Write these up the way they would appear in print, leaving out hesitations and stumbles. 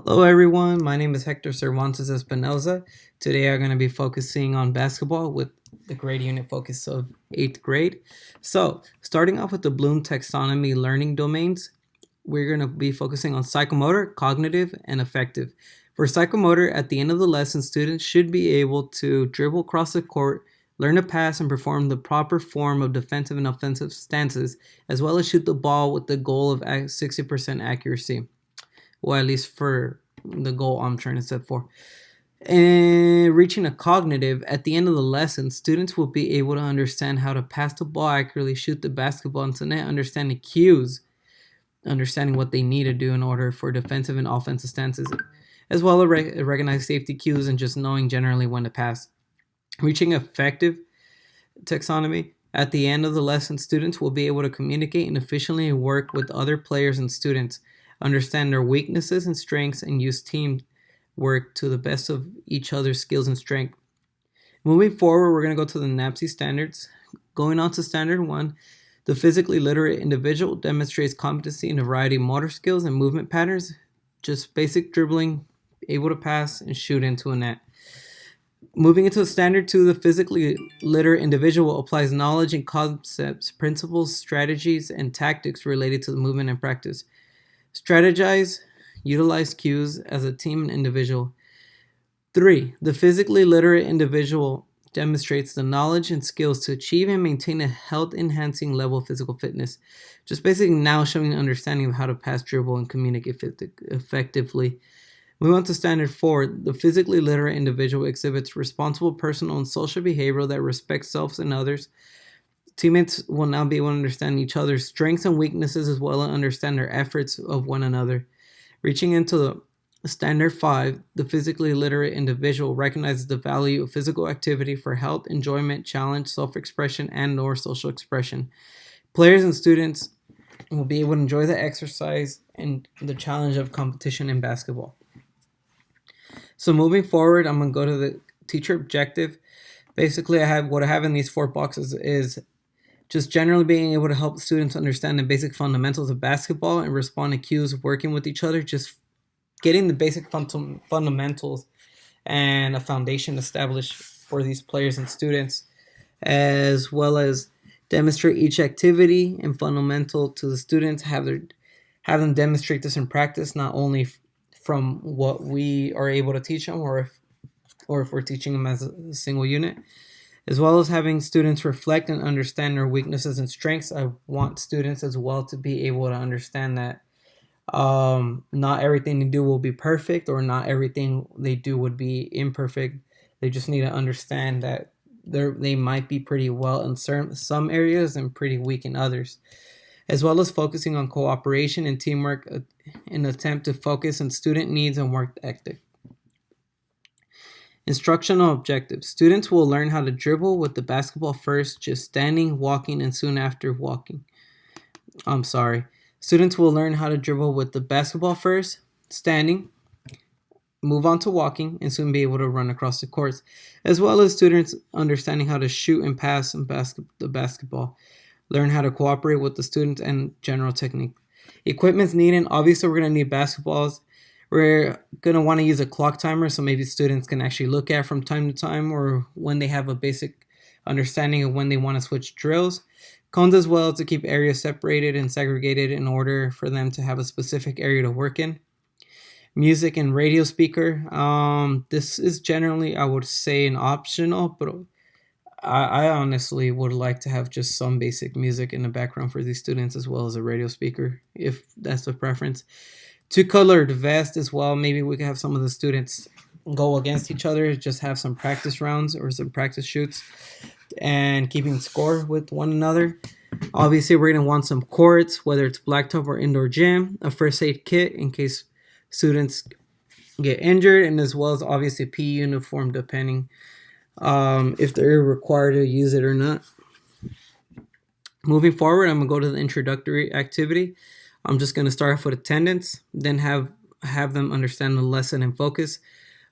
Hello everyone, my name is Hector Cervantes Espinoza. Today I'm going to be focusing on basketball with the grade unit focus of 8th grade. So, starting off with the Bloom taxonomy learning domains, we're going to be focusing on psychomotor, cognitive, and affective. For psychomotor, at the end of the lesson, students should be able to dribble across the court, learn to pass, and perform the proper form of defensive and offensive stances, as well as shoot the ball with the goal of 60% accuracy. Well, at least for the goal I'm trying to set for. And reaching a cognitive, at the end of the lesson, students will be able to understand how to pass the ball accurately, shoot the basketball into net, understand the cues, understanding what they need to do in order for defensive and offensive stances, as well as recognize safety cues and just knowing generally when to pass. Reaching effective taxonomy, at the end of the lesson, students will be able to communicate and efficiently work with other players and students, understand their weaknesses and strengths, and use teamwork to the best of each other's skills and strength. Moving forward, we're going to go to the NAPSI standards. Going on to standard 1, the physically literate individual demonstrates competency in a variety of motor skills and movement patterns, just basic dribbling, able to pass, and shoot into a net. Moving into standard 2, the physically literate individual applies knowledge and concepts, principles, strategies, and tactics related to the movement and practice. Strategize, utilize cues as a team and individual. 3. The physically literate individual demonstrates the knowledge and skills to achieve and maintain a health-enhancing level of physical fitness. Just basically now showing an understanding of how to pass, dribble, and communicate effectively. Moving on to standard 4, the physically literate individual exhibits responsible personal and social behavior that respects self and others. Teammates will now be able to understand each other's strengths and weaknesses as well as understand their efforts of one another. Reaching into the standard 5, the physically literate individual recognizes the value of physical activity for health, enjoyment, challenge, self-expression, and/or social expression. Players and students will be able to enjoy the exercise and the challenge of competition in basketball. So moving forward, I'm going to go to the teacher objective. Basically, what I have in these 4 boxes is just generally being able to help students understand the basic fundamentals of basketball and respond to cues, working with each other, just getting the basic fundamentals and a foundation established for these players and students, as well as demonstrate each activity and fundamental to the students, have them demonstrate this in practice, not only from what we are able to teach them or if we're teaching them as a single unit, as well as having students reflect and understand their weaknesses and strengths. I want students as well to be able to understand that not everything they do will be perfect, or not everything they do would be imperfect. They just need to understand that they might be pretty well in some areas and pretty weak in others, as well as focusing on cooperation and teamwork in an attempt to focus on student needs and work ethic. Instructional objectives. Students will learn how to dribble with the basketball first, just standing, walking, and soon after walking. Students will learn how to dribble with the basketball first, standing, move on to walking, and soon be able to run across the courts, as well as students understanding how to shoot and pass the basketball. Learn how to cooperate with the students and general technique. Equipment's needed. Obviously, we're going to need basketballs. We're going to want to use a clock timer so maybe students can actually look at from time to time, or when they have a basic understanding of when they want to switch drills. Cones as well to keep areas separated and segregated in order for them to have a specific area to work in. Music and radio speaker. This is generally, I would say, an optional, but I honestly would like to have just some basic music in the background for these students, as well as a radio speaker, if that's the preference. 2-colored vest as well. Maybe we could have some of the students go against each other, just have some practice rounds or some practice shoots and keeping score with one another. Obviously, we're going to want some courts, whether it's blacktop or indoor gym, a first aid kit in case students get injured, and as well as obviously a PE uniform depending if they're required to use it or not. Moving forward, I'm going to go to the introductory activity. I'm just going to start off with attendance, then have them understand the lesson and focus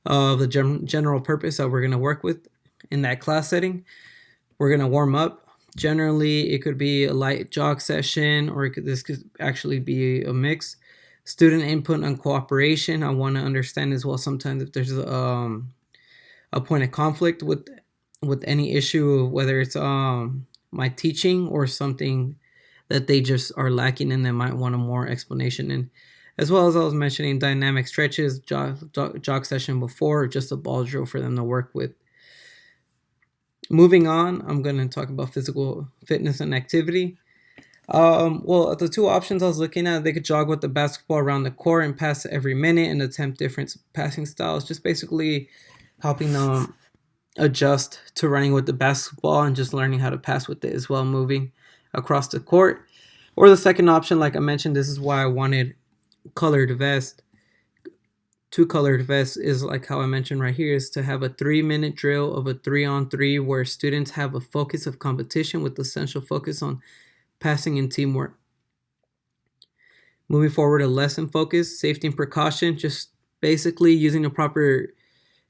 of the general purpose that we're going to work with in that class setting. We're going to warm up. Generally, it could be a light jog session, or this could actually be a mix. Student input and cooperation. I want to understand as well sometimes if there's a point of conflict with any issue, whether it's my teaching or something that they just are lacking and they might want a more explanation in. As well as I was mentioning dynamic stretches, jog session before, or just a ball drill for them to work with. Moving on, I'm going to talk about physical fitness and activity. Well, the two options I was looking at, they could jog with the basketball around the court and pass it every minute and attempt different passing styles, just basically helping them adjust to running with the basketball and just learning how to pass with it as well, moving across the court. Or the second option, like I mentioned, this is why I wanted colored vest. Two colored vests is like how I mentioned right here, is to have a 3-minute drill of a 3-on-3 where students have a focus of competition with essential focus on passing and teamwork. Moving forward, a lesson focus, safety and precaution, just basically using the proper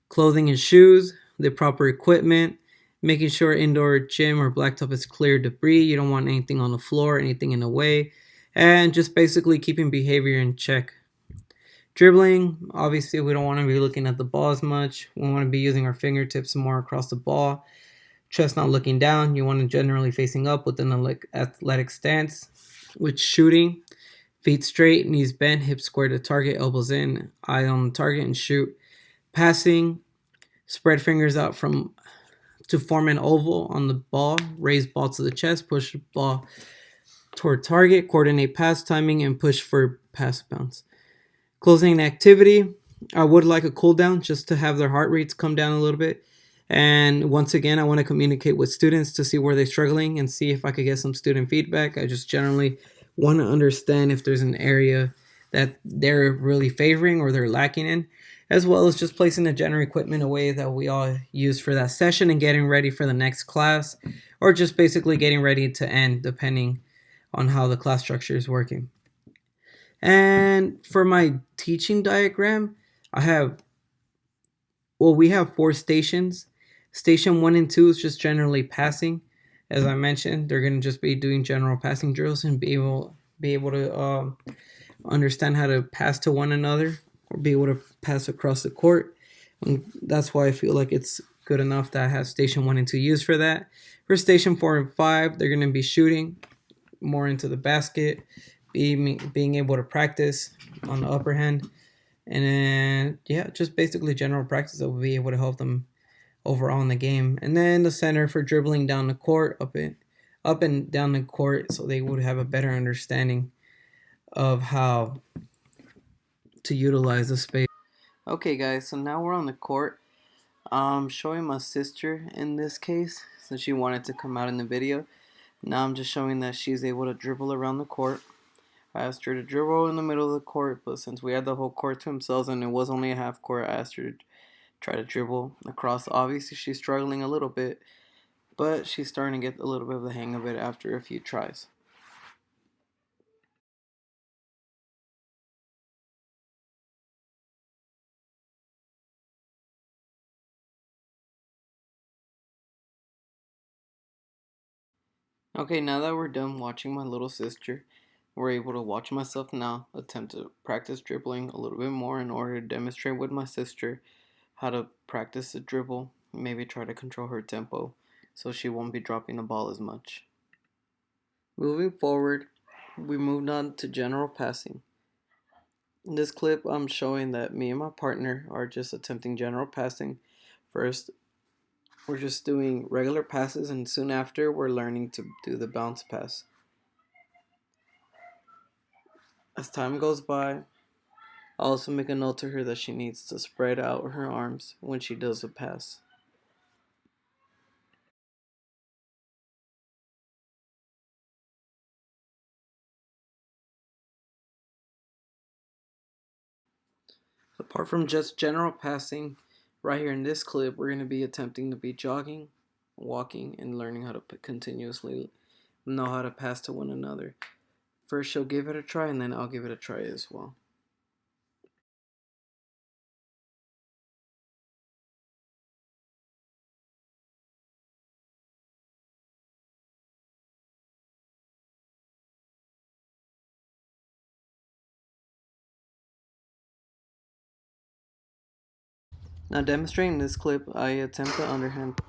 clothing and shoes, the proper equipment, making sure indoor gym or blacktop is clear of debris. You don't want anything on the floor, anything in the way, and just basically keeping behavior in check. Dribbling, obviously, we don't want to be looking at the ball as much. We want to be using our fingertips more across the ball. Chest not looking down. You want to generally facing up with an athletic stance. With shooting, feet straight, knees bent, hips square to target, elbows in, eye on target, and shoot. Passing, spread fingers out to form an oval on the ball, raise ball to the chest, push the ball toward target, coordinate pass timing, and push for pass bounce. Closing activity, I would like a cool down just to have their heart rates come down a little bit. And once again, I want to communicate with students to see where they're struggling and see if I could get some student feedback. I just generally want to understand if there's an area that they're really favoring or they're lacking in, as well as just placing the general equipment away that we all use for that session and getting ready for the next class, or just basically getting ready to end depending on how the class structure is working. And for my teaching diagram, I have, well, we have 4 stations. Station 1 and 2 is just generally passing. As I mentioned, they're going to just be doing general passing drills and be able to understand how to pass to one another or be able to pass across the court. And that's why I feel like it's good enough that I have station 1 and 2 used for that. For station 4 and 5, they're going to be shooting more into the basket, being able to practice on the upper hand, and then yeah, just basically general practice that will be able to help them overall in the game. And then the center for dribbling down the court, up and down the court, so they would have a better understanding of how to utilize the space. Okay, guys, so now we're on the court. Showing my sister in this case, since she wanted to come out in the video. Now I'm just showing that she's able to dribble around the court. I asked her to dribble in the middle of the court, but since we had the whole court to themselves and it was only a half court, I asked her to try to dribble across. Obviously, she's struggling a little bit, but she's starting to get a little bit of the hang of it after a few tries. Okay, now that we're done watching my little sister, we're able to watch myself now attempt to practice dribbling a little bit more in order to demonstrate with my sister how to practice the dribble, maybe try to control her tempo so she won't be dropping the ball as much. Moving forward, we moved on to general passing. In this clip, I'm showing that me and my partner are just attempting general passing. First, we're just doing regular passes, and soon after, we're learning to do the bounce pass. As time goes by, I also make a note to her that she needs to spread out her arms when she does a pass. Apart from just general passing, right here in this clip, we're going to be attempting to be jogging, walking, and learning how to continuously know how to pass to one another. First, she'll give it a try, and then I'll give it a try as well. Now demonstrating this clip, I attempt the underhand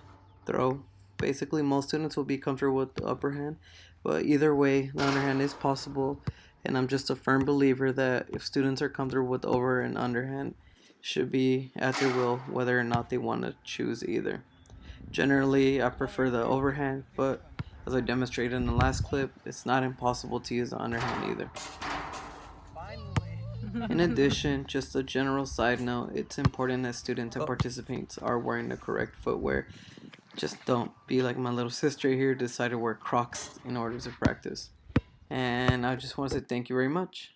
throw. Basically, most students will be comfortable with the upper hand, but either way, the underhand is possible, and I'm just a firm believer that if students are comfortable with over and underhand, should be at their will whether or not they want to choose either. Generally, I prefer the overhand, but as I demonstrated in the last clip, it's not impossible to use the underhand either. In addition, just a general side note, it's important that students and participants are wearing the correct footwear. Just don't be like my little sister here, decide to wear Crocs in order to practice. And I just want to say thank you very much.